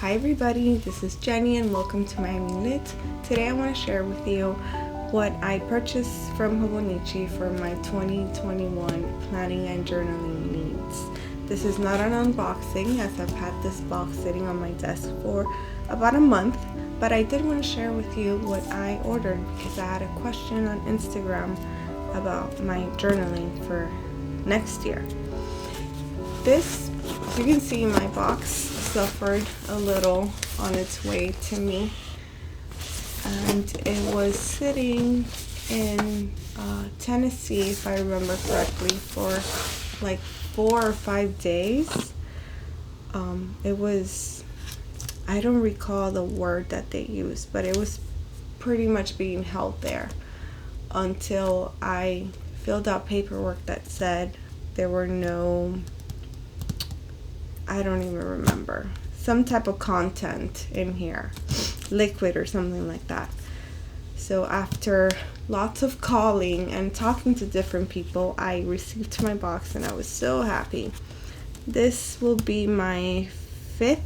Hi everybody, this is Jenny and welcome to miamilitmag. Today I want to share with you what I purchased from Hobonichi for my 2021 planning and journaling needs. This is not an unboxing as I've had this box sitting on my desk for about a month, but I did want to share with you what I ordered because I had a question on Instagram about my journaling for next year. This, as you can see, my box suffered a little on its way to me, and it was sitting in Tennessee, if I remember correctly, for like 4 or 5 days. It was, I don't recall the word that they used, but it was pretty much being held there until I filled out paperwork that said there were no, I don't even remember, some type of content in here, liquid or something like that. So after lots of calling and talking to different people, I received my box and I was so happy. This will be my 5th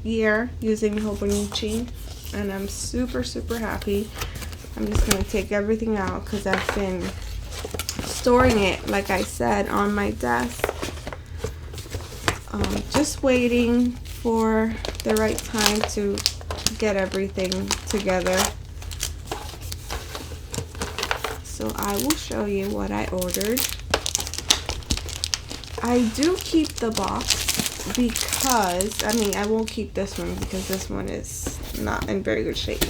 year using Hobonichi and I'm super happy. I'm just going to take everything out because I've been storing it, like I said, on my desk. Just waiting for the right time to get everything together. So I will show you what I ordered. I do keep the box because, I won't keep this one because this one is not in very good shape.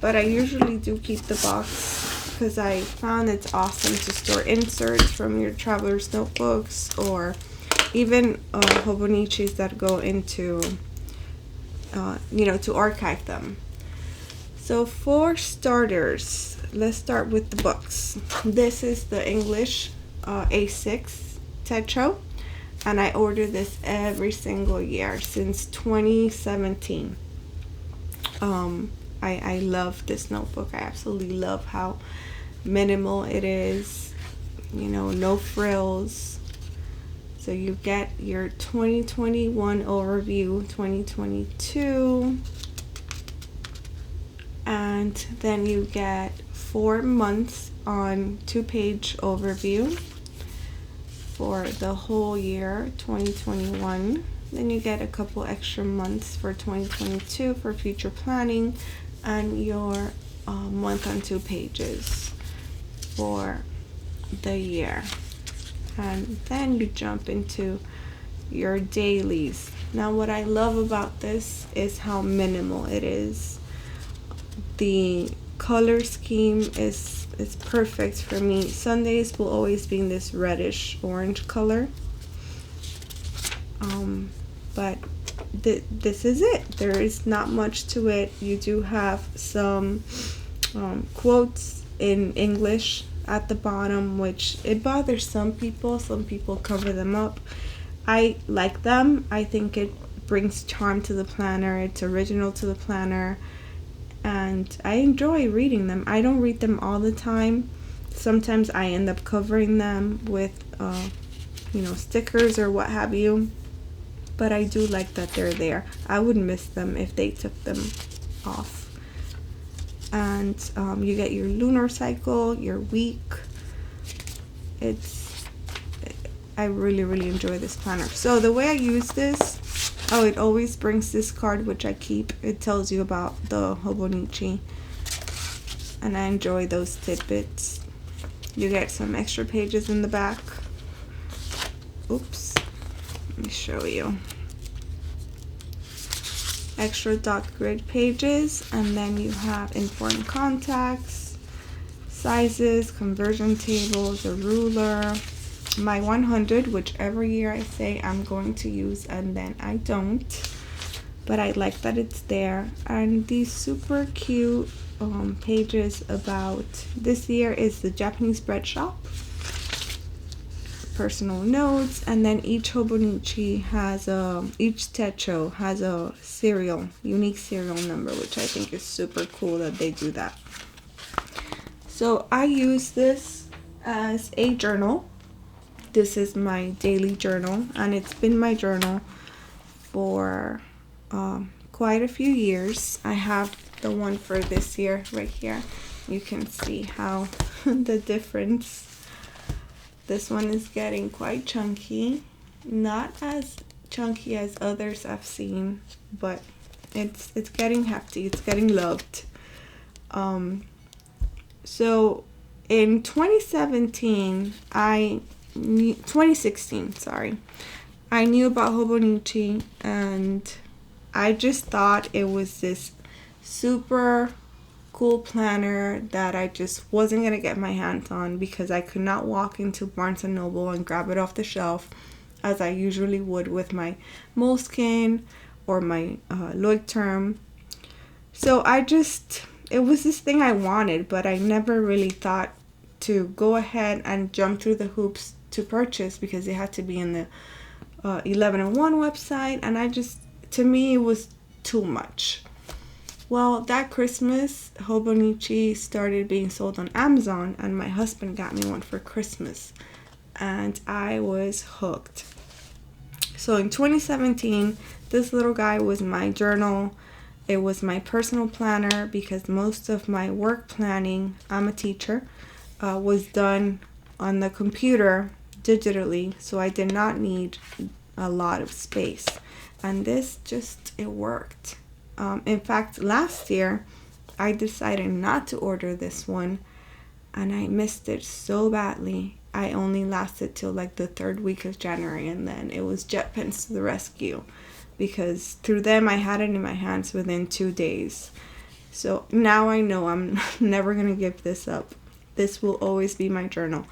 But I usually do keep the box because I found it's awesome to store inserts from your traveler's notebooks or even Hobonichis that go into, to archive them. So for starters, let's start with the books. This is the English A6 Techo, and I order this every single year since 2017. I love this notebook. I absolutely love how minimal it is, no frills. So you get your 2021 overview, 2022, and then you get 4 months on 2-page overview for the whole year 2021. Then you get a couple extra months for 2022 for future planning, and your month on 2 pages for the year. And then you jump into your dailies. Now what I love about this is how minimal it is. The color scheme is perfect for me. Sundays will always be in this reddish orange color. But this is it. There is not much to it. You do have some quotes in English at the bottom, which it bothers some people. Some people cover them up. I like them. I think it brings charm to the planner. It's original to the planner, and I enjoy reading them. I don't read them all the time. Sometimes I end up covering them with stickers or what have you, but I do like that they're there. I would miss them if they took them off. And you get your lunar cycle, your week. I really enjoy this planner. So the way I use this, it always brings this card, which I keep. It tells you about the Hobonichi, and I enjoy those tidbits. You get some extra pages in the back. Oops, let me show you. Extra dot grid pages, and then you have important contacts, sizes, conversion tables, a ruler, my 100, which every year I say I'm going to use and then I don't, but I like that it's there, and these super cute pages about this year is the Japanese bread shop, personal notes, and then each Hobonichi has each Techo has a unique serial number, which I think is super cool that they do that. So I use this as a journal. This is my daily journal, and it's been my journal for quite a few years. I have the one for this year right here. You can see how the difference. This one is getting quite chunky. Not as chunky as others I've seen, but it's getting hefty. It's getting loved. So in 2016, I knew about Hobonichi, and I just thought it was this super cool planner that I just wasn't going to get my hands on because I could not walk into Barnes & Noble and grab it off the shelf as I usually would with my Moleskine or my Leuchtturm. So it was this thing I wanted, but I never really thought to go ahead and jump through the hoops to purchase because it had to be in the 11-in-1 website, and to me, it was too much. Well, that Christmas, Hobonichi started being sold on Amazon, and my husband got me one for Christmas, and I was hooked. So in 2017, this little guy was my journal. It was my personal planner because most of my work planning, I'm a teacher, was done on the computer digitally, so I did not need a lot of space. And this it worked. In fact, last year, I decided not to order this one, and I missed it so badly. I only lasted till like the third week of January, and then it was JetPens to the rescue, because through them I had it in my hands within 2 days. So now I know I'm never going to give this up. This will always be my journal.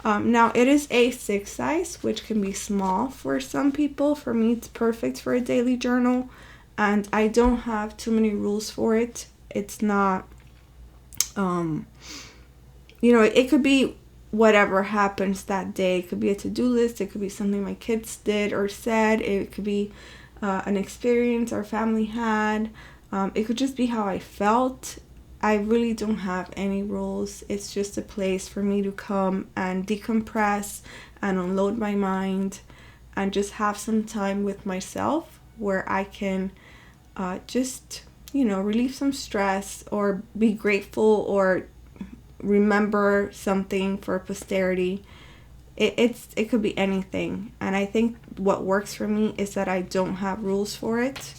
Now it is A6 size, which can be small for some people. For me, it's perfect for a daily journal, and I don't have too many rules for it. It's not, it could be whatever happens that day. It could be a to-do list. It could be something my kids did or said. It could be an experience our family had. It could just be how I felt. I really don't have any rules. It's just a place for me to come and decompress and unload my mind and just have some time with myself where I can relieve some stress or be grateful or remember something for posterity. It could be anything, and I think what works for me is that I don't have rules for it,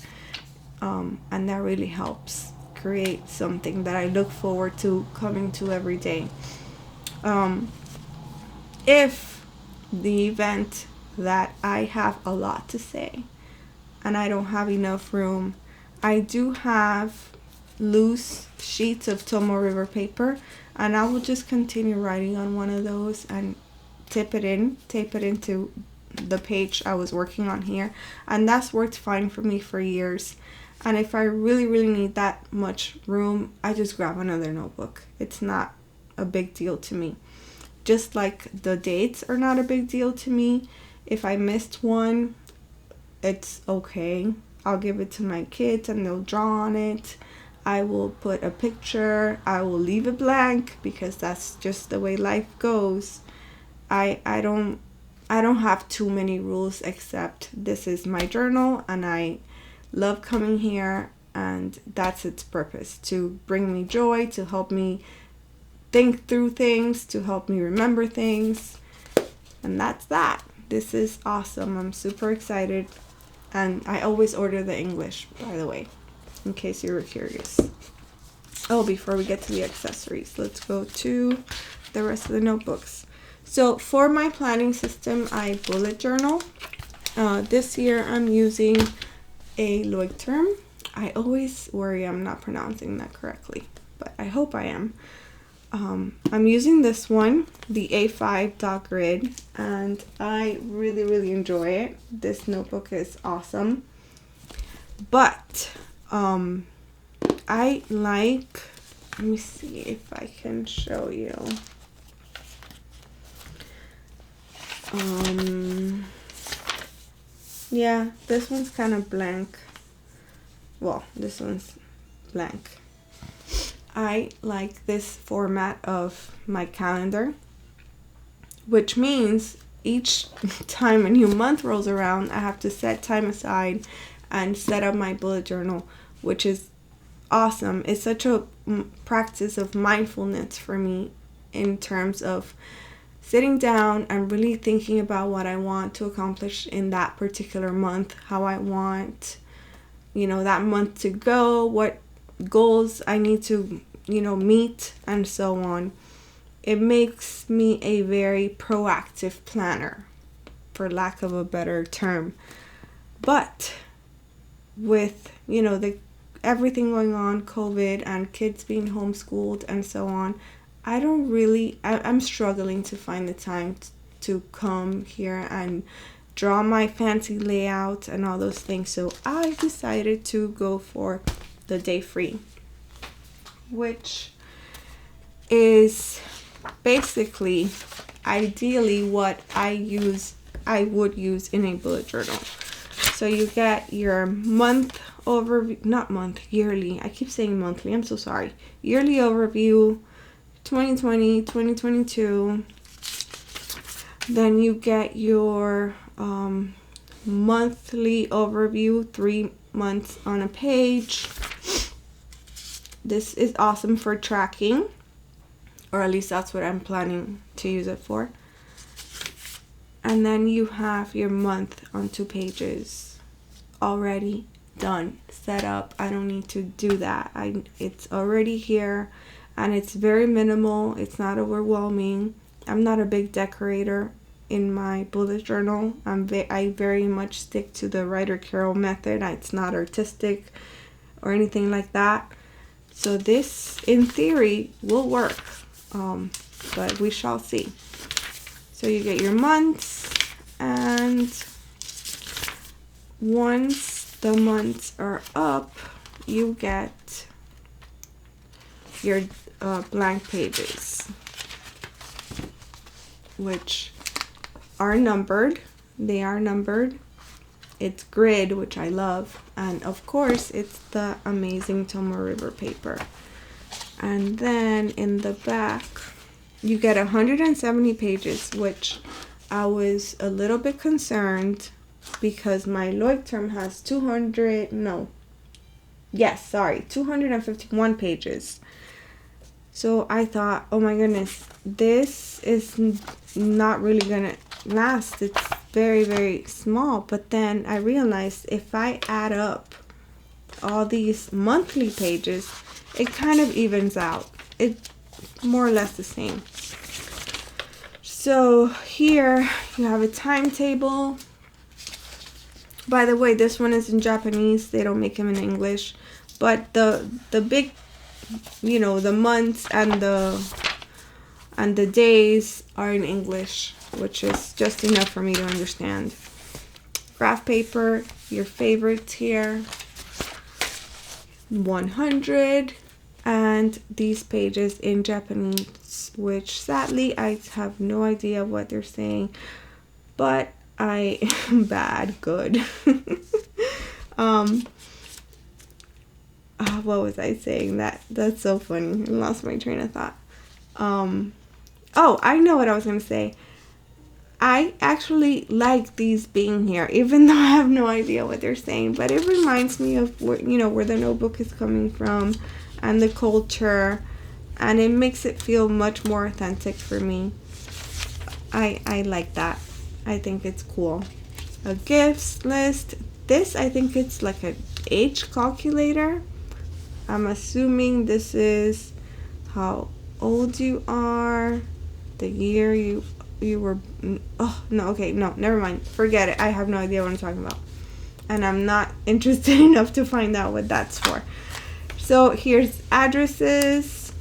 and that really helps create something that I look forward to coming to every day. If the event that I have a lot to say and I don't have enough room, I do have loose sheets of Tomo River paper, and I will just continue writing on one of those and tape it into the page I was working on here, and that's worked fine for me for years. And if I really, really need that much room, I just grab another notebook. It's not a big deal to me. Just like the dates are not a big deal to me. If I missed one, it's okay. I'll give it to my kids and they'll draw on it. I will put a picture. I will leave it blank because that's just the way life goes. I don't have too many rules, except this is my journal and I love coming here, and that's its purpose, to bring me joy, to help me think through things, to help me remember things. And that's that. This is awesome. I'm super excited. And I always order the English, by the way, in case you were curious. Oh, before we get to the accessories, let's go to the rest of the notebooks. So for my planning system, I bullet journal. This year I'm using a Leuchtturm. I always worry I'm not pronouncing that correctly, but I hope I am. I'm using this one, the A5 dot grid, and I really, really enjoy it. This notebook is awesome. But I like, let me see if I can show you. Yeah, this one's kind of blank. Well, this one's blank. I like this format of my calendar, which means each time a new month rolls around, I have to set time aside and set up my bullet journal, which is awesome. It's such a practice of mindfulness for me in terms of sitting down and really thinking about what I want to accomplish in that particular month, how I want, that month to go, what goals I need to, meet, and so on. It makes me a very proactive planner, for lack of a better term. But with, everything going on, COVID, and kids being homeschooled and so on, I'm struggling to find the time to come here and draw my fancy layout and all those things. So I decided to go for the day free, which is basically ideally what I would use in a bullet journal. So you get your month overview, not month, yearly. I keep saying monthly, I'm so sorry. Yearly overview, 2020, 2022. Then you get your monthly overview, 3 months on a page. This is awesome for tracking, or at least that's what I'm planning to use it for. And then you have your month on 2 pages already done, set up. I don't need to do that. It's already here, and it's very minimal. It's not overwhelming. I'm not a big decorator in my bullet journal. I very much stick to the Writer Carol method. It's not artistic or anything like that. So this, in theory, will work, but we shall see. So you get your months, and once the months are up, you get your blank pages, which are numbered. They are numbered. It's grid, which I love, and of course it's the amazing Tomoe River paper. And then in the back you get 170 pages, which I was a little bit concerned because my Loic term has 251 pages. So I thought, oh my goodness, this is not really gonna last. It's very, very small. But then I realized if I add up all these monthly pages, it kind of evens out. It's more or less the same. So here you have a timetable. By the way, this one is in Japanese. They don't make them in English. But the big, the months and the days are in English, which is just enough for me to understand. Graph paper, your favorites here, 100, and these pages in Japanese, which sadly I have no idea what they're saying, but I am bad. Good. What was I saying? That's so funny. I lost my train of thought. I know what I was going to say. I actually like these being here, even though I have no idea what they're saying. But it reminds me of where the notebook is coming from and the culture, and it makes it feel much more authentic for me. I like that. I think it's cool. A gifts list. This, I think it's like an age calculator. I'm assuming this is how old you are, the year you were. Oh no, okay, no, never mind, forget it. I have no idea what I'm talking about, and I'm not interested enough to find out what that's for. So here's addresses,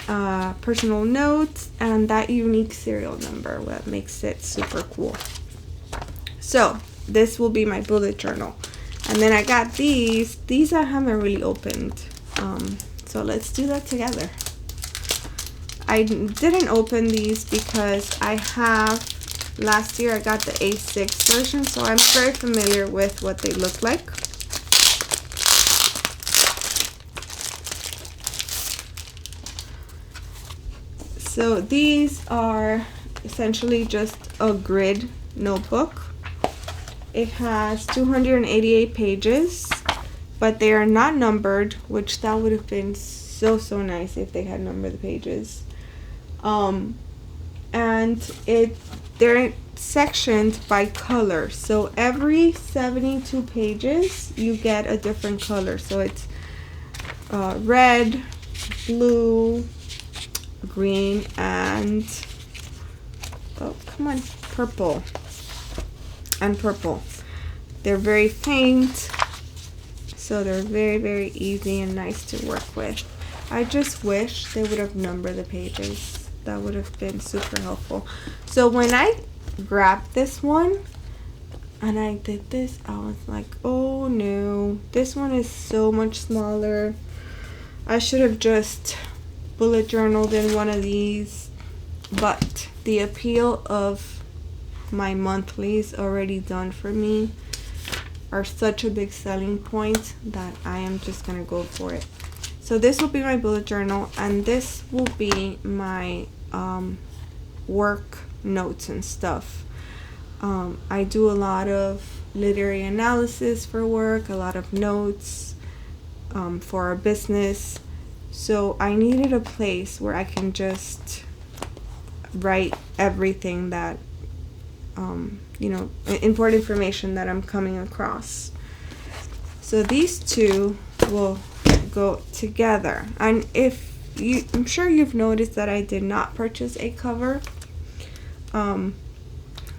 personal notes, and that unique serial number, what makes it super cool. So this will be my bullet journal. And then I got these I haven't really opened, so let's do that together. I didn't open these because last year I got the A6 version, so I'm very familiar with what they look like. So these are essentially just a grid notebook. It has 288 pages, but they are not numbered, which that would have been so nice if they had numbered the pages. And they're sectioned by color. So every 72 pages you get a different color. So it's red, blue, green, and purple. And purple. They're very faint, so they're very easy and nice to work with. I just wish they would have numbered the pages. That would have been super helpful. So when I grabbed this one and I did this, I was like, oh no, this one is so much smaller. I should have just bullet journaled in one of these, but the appeal of my monthlies already done for me are such a big selling point that I am just gonna go for it. So this will be my bullet journal, and this will be my work notes and stuff. I do a lot of literary analysis for work, a lot of notes for our business. So I needed a place where I can just write everything that, important information that I'm coming across. So these two will go together. And I'm sure you've noticed that I did not purchase a cover.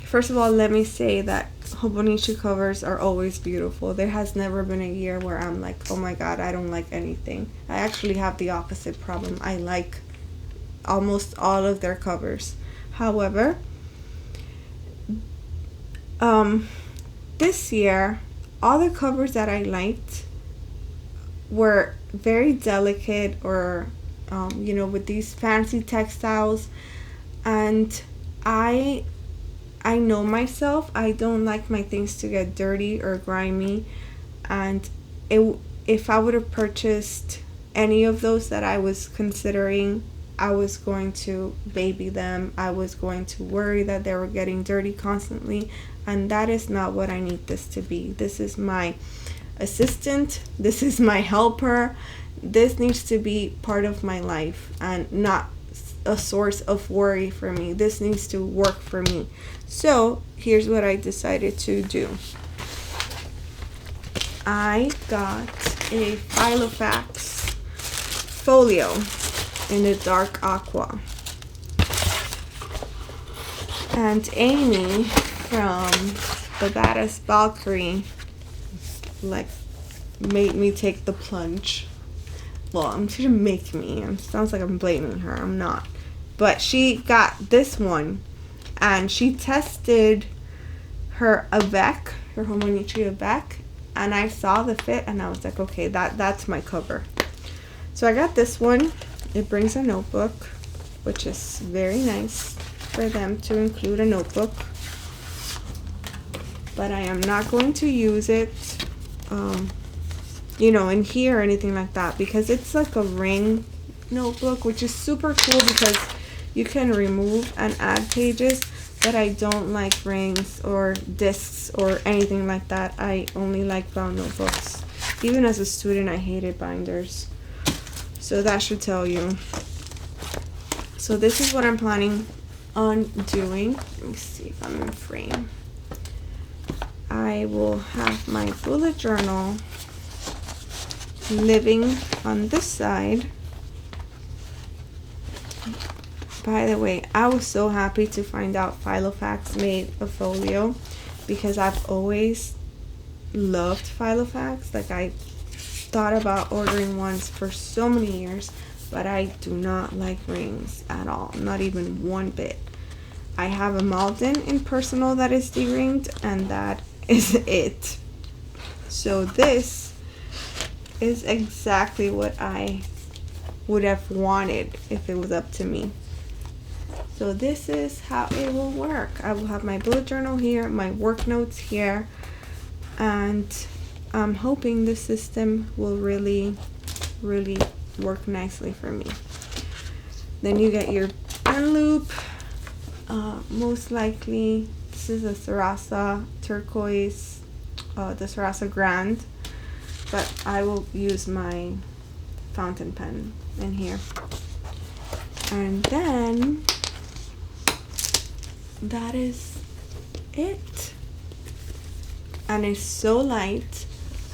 First of all, let me say that Hobonichi covers are always beautiful. There has never been a year where I'm like, oh my god, I don't like anything. I actually have the opposite problem. I like almost all of their covers. However, this year, all the covers that I liked were very delicate, or with these fancy textiles, and I know myself, I don't like my things to get dirty or grimy, and if I would have purchased any of those that I was considering, I was going to baby them. I was going to worry that they were getting dirty constantly, and that is not what I need this to be. This is my assistant. This is my helper. This needs to be part of my life and not a source of worry for me. This needs to work for me. So here's what I decided to do. I got a Filofax folio in the dark aqua, and Amy from the Badass Valkyrie made me take the plunge. Well, she didn't make me. It sounds like I'm blaming her. I'm not. But she got this one, and she tested her Avec, her Hobonichi Avec, and I saw the fit, and I was like, okay, that's my cover. So I got this one. It brings a notebook, which is very nice for them to include a notebook. But I am not going to use it, in here or anything like that, because it's like a ring notebook, which is super cool because you can remove and add pages, but I don't like rings or discs or anything like that. I only like bound notebooks. Even as a student, I hated binders. So that should tell you. So this is what I'm planning on doing. Let me see if I'm in frame. I will have my bullet journal living on this side. By the way, I was so happy to find out Filofax made a folio, because I've always loved Filofax. Like, I thought about ordering ones for so many years, but I do not like rings at all, not even one bit. I have a Malden in personal that is de-ringed, and that is it. So this is exactly what I would have wanted if it was up to me. So this is how it will work. I will have my bullet journal here, my work notes here, and I'm hoping the system will really work nicely for me. Then you get your pen loop, most likely This is a Sarasa turquoise, the Sarasa Grand, but I will use my fountain pen in here. And then that is it. And it's so light,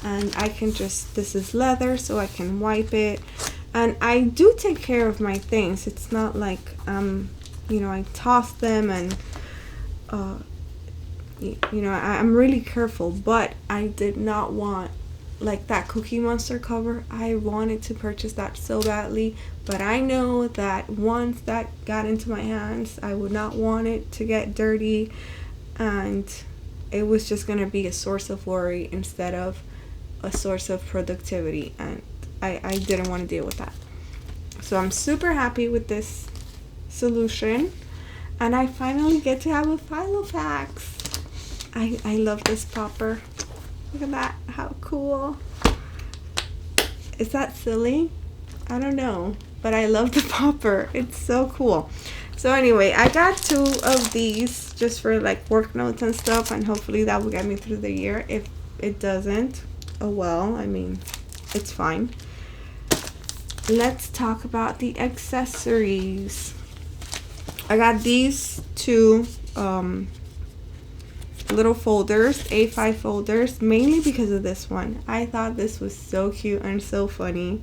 and I can just, this is leather, so I can wipe it. And I do take care of my things. It's not like I toss them, and I'm really careful. But I did not want like that Cookie Monster cover. I wanted to purchase that so badly, but I know that once that got into my hands, I would not want it to get dirty, and it was just gonna be a source of worry instead of a source of productivity, and I didn't want to deal with that. So I'm super happy with this solution, and I finally get to have a Filofax. I love this popper. Look at that, how cool. Is that silly? I don't know, but I love the popper. It's so cool. So anyway, I got 2 of these just for like work notes and stuff, and hopefully that will get me through the year. If it doesn't, oh well, I mean, it's fine. Let's talk about the accessories. I got these 2 little folders, A5 folders, mainly because of this one. I thought this was so cute and so funny.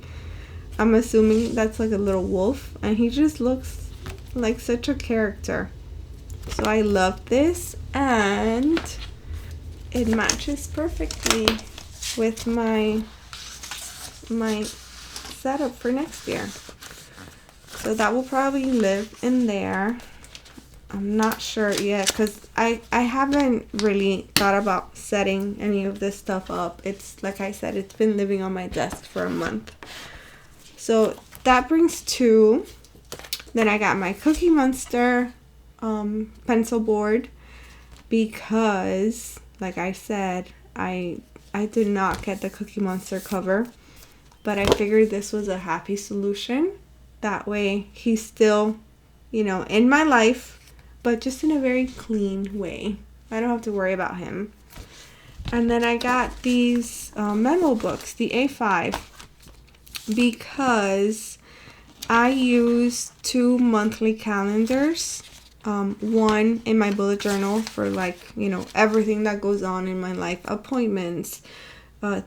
I'm assuming that's like a little wolf, and he just looks like such a character. So I love this, and it matches perfectly with my setup for next year. So that will probably live in there. I'm not sure yet, because I haven't really thought about setting any of this stuff up. It's like I said, it's been living on my desk for a month. So that brings 2. Then I got my Cookie Monster pencil board, because like I said, I did not get the Cookie Monster cover, but I figured this was a happy solution. That way he's still, in my life, but just in a very clean way. I don't have to worry about him. And then I got these memo books, the A5, because I use 2 monthly calendars. One in my bullet journal for everything that goes on in my life, appointments,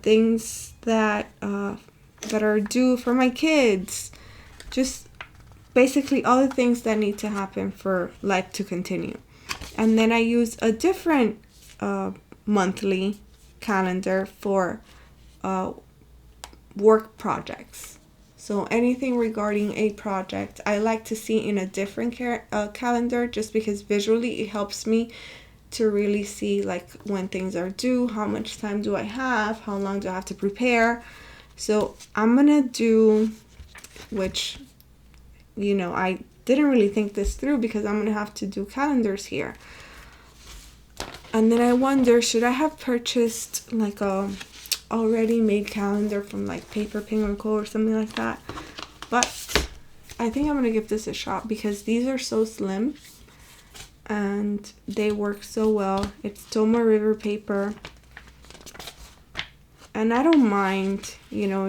things that are due for my kids, just basically all the things that need to happen for life to continue. And then I use a different monthly calendar for work projects. So anything regarding a project, I like to see in a different calendar, just because visually it helps me to really see like when things are due, how much time do I have, how long do I have to prepare. So I'm gonna do, which I didn't really think this through, because I'm gonna have to do calendars here. And then I wonder, should I have purchased like a already made calendar from like Paper Penguin Co. or something like that? But I think I'm gonna give this a shot, because these are so slim and they work so well. It's Toma River paper, and I don't mind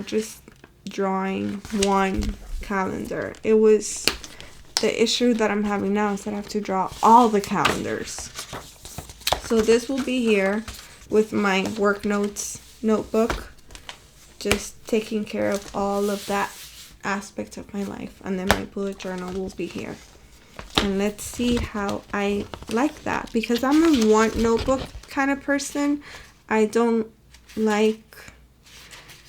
just drawing one calendar. It was the issue that I'm having now is that I have to draw all the calendars. So this will be here with my work notes notebook, just taking care of all of that aspect of my life, and then my bullet journal will be here. And let's see how I like that, because I'm a one notebook kind of person.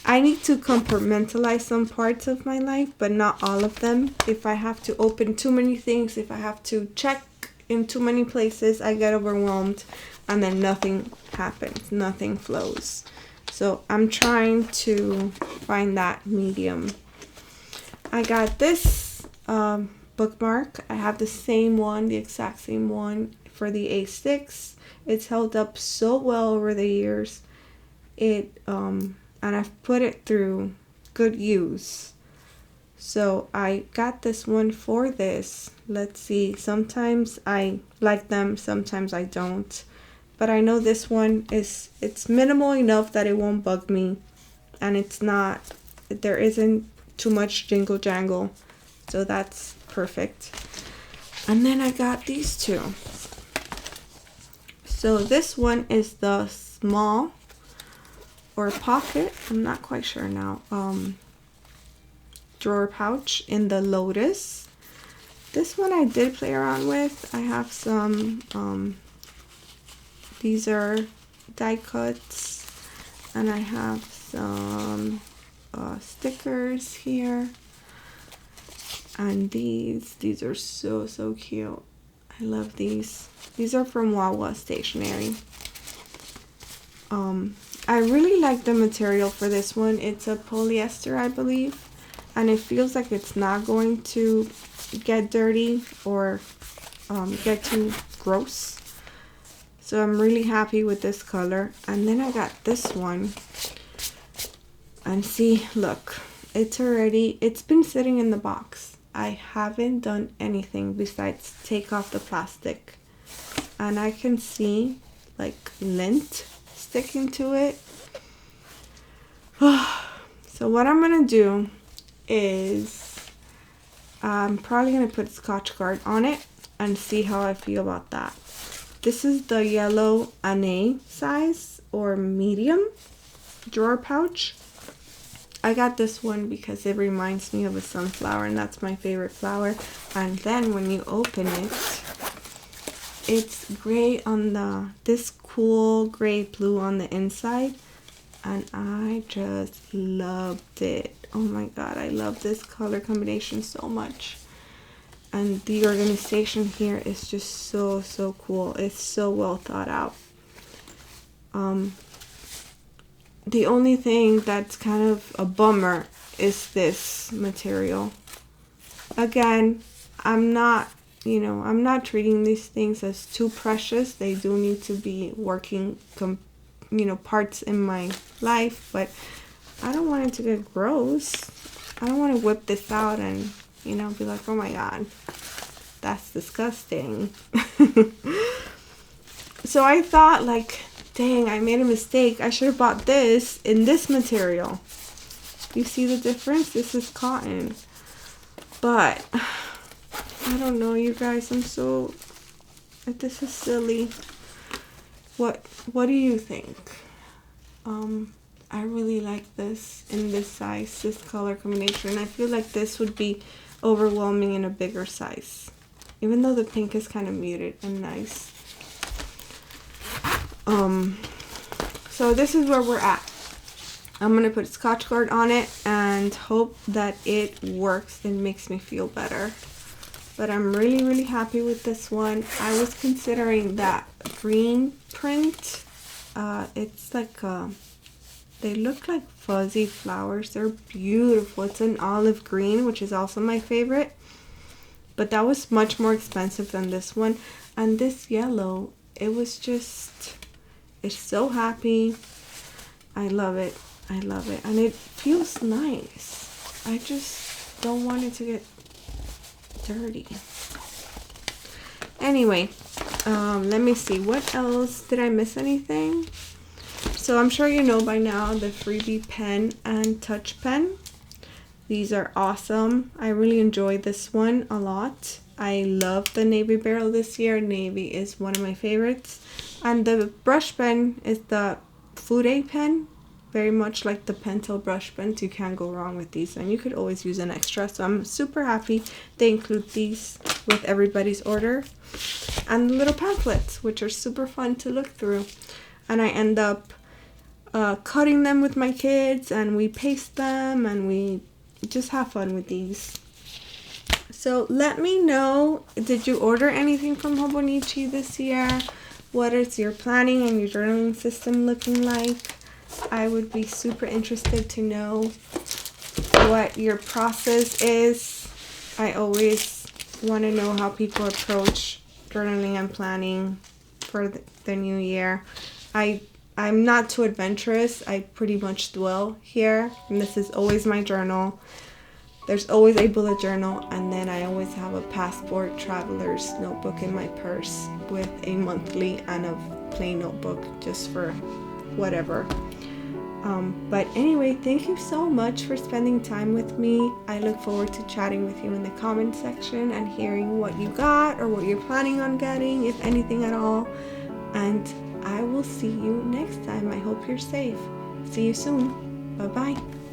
I need to compartmentalize some parts of my life, but not all of them. If I have to open too many things, if I have to check in too many places, I get overwhelmed, and then nothing happens, nothing flows. So I'm trying to find that medium. I got this bookmark. I have the same one, the exact same one for the A6. It's held up so well over the years. And I've put it through good use. So I got this one for this. Let's see, sometimes I like them, sometimes I don't. But I know this one it's minimal enough that it won't bug me. And there isn't too much jingle jangle. So that's perfect. And then I got these two. So this one is the small or pocket, I'm not quite sure now, drawer pouch in the Lotus. This one I did play around with. I have some, these are die cuts, and I have some stickers here. And these are so cute. I love these. These are from Wawa Stationery. I really like the material for this one. It's a polyester, I believe, and it feels like it's not going to get dirty or get too gross. So I'm really happy with this color. And then I got this one, and see, look, it's been sitting in the box. I haven't done anything besides take off the plastic, and I can see like lint sticking to it. So what I'm gonna do is I'm probably gonna put Scotchgard on it and see how I feel about that. This is the yellow Ane size or medium drawer pouch. I got this one because it reminds me of a sunflower, and that's my favorite flower. And then when you open it, it's gray on this cool gray blue on the inside, and I just loved it. Oh my god, I love this color combination so much. And the organization here is just so cool. It's so well thought out. The only thing that's kind of a bummer is this material. Again, I'm not treating these things as too precious. They do need to be working, parts in my life, but I don't want it to get gross. I don't want to whip this out and, be like, oh my god, that's disgusting. So I thought, like, dang, I made a mistake. I should have bought this in this material. You see the difference? This is cotton. But I don't know, you guys. This is silly. What do you think? I really like this in this size, this color combination. I feel like this would be overwhelming in a bigger size, even though the pink is kind of muted and nice. So this is where we're at. I'm gonna put Scotchgard on it and hope that it works and makes me feel better. But I'm really happy with this one. I was considering that green print. It's like they look like fuzzy flowers. They're beautiful. It's an olive green, which is also my favorite. But that was much more expensive than this one. And this yellow, it's so happy. I love it. I love it. And it feels nice. I just don't want it to get dirty. Anyway, let me see. What else? Did I miss anything? So I'm sure you know by now the freebie pen and touch pen. These are awesome. I really enjoyed this one a lot. I love the navy barrel this year. Navy is one of my favorites. And the brush pen is the Fude pen. Very much like the Pentel brush pens. You can't go wrong with these. And you could always use an extra. So I'm super happy they include these with everybody's order. And the little pamphlets, which are super fun to look through. And I end up cutting them with my kids. And we paste them. And we just have fun with these. So let me know, did you order anything from Hobonichi this year? What is your planning and your journaling system looking like? I would be super interested to know what your process is. I always want to know how people approach journaling and planning for the new year. I'm not too adventurous. I pretty much dwell here, and this is always my journal. There's always a bullet journal, and then I always have a passport traveler's notebook in my purse with a monthly and a plain notebook just for whatever. But anyway, thank you so much for spending time with me. I look forward to chatting with you in the comment section and hearing what you got or what you're planning on getting, if anything at all. And I will see you next time. I hope you're safe. See you soon. Bye-bye.